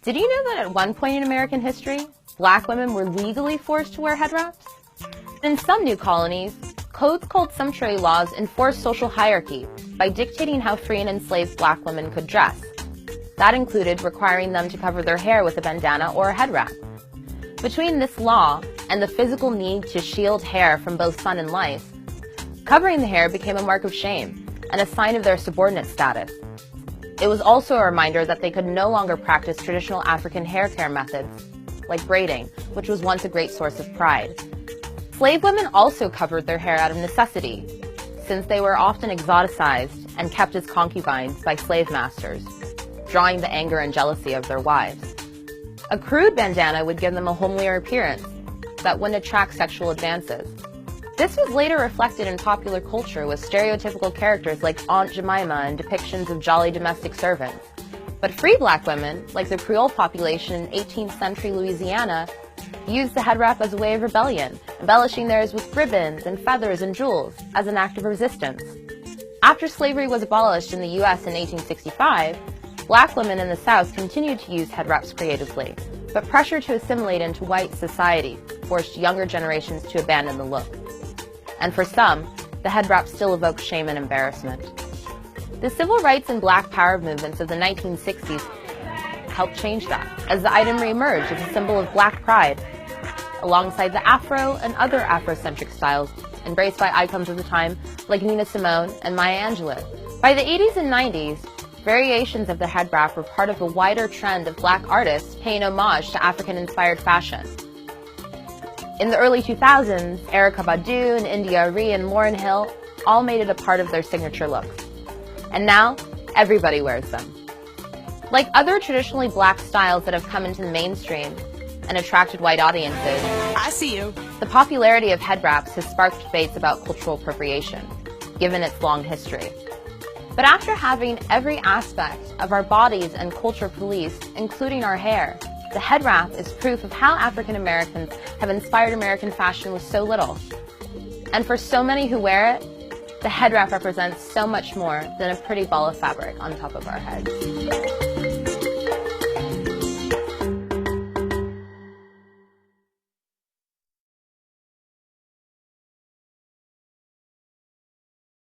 Did you know that at one point in American history, black women were legally forced to wear head wraps? In some new colonies, codes called sumptuary laws enforced social hierarchy by dictating how free and enslaved black women could dress. That included requiring them to cover their hair with a bandana or a head wrap. Between this law and the physical need to shield hair from both sun and lice, covering the hair became a mark of shame and a sign of their subordinate status. It was also a reminder that they could no longer practice traditional African hair care methods, like braiding, which was once a great source of pride. Slave women also covered their hair out of necessity, since they were often exoticized and kept as concubines by slave masters, drawing the anger and jealousy of their wives. A crude bandana would give them a homelier appearance that wouldn't attract sexual advances. This was later reflected in popular culture with stereotypical characters like Aunt Jemima and depictions of jolly domestic servants. But free black women, like the Creole population in 18th century Louisiana, used the head wrap as a way of rebellion, embellishing theirs with ribbons and feathers and jewels as an act of resistance. After slavery was abolished in the U.S. in 1865, black women in the South continued to use head wraps creatively, but pressure to assimilate into white society forced younger generations to abandon the look. And for some, the head wrap still evokes shame and embarrassment. The civil rights and black power movements of the 1960s helped change that, as the item reemerged as a symbol of black pride, alongside the Afro and other Afrocentric styles embraced by icons of the time like Nina Simone and Maya Angelou. By the 80s and 90s, variations of the head wrap were part of a wider trend of black artists paying homage to African-inspired fashion. In the early 2000s, Erykah Badu and India Arie and Lauryn Hill all made it a part of their signature looks. And now, everybody wears them. Like other traditionally black styles that have come into the mainstream and attracted white audiences, I see you. The popularity of head wraps has sparked debates about cultural appropriation, given its long history. But after having every aspect of our bodies and culture policed, including our hair, the head wrap is proof of how African Americans have inspired American fashion with so little. And for so many who wear it, the head wrap represents so much more than a pretty ball of fabric on top of our heads.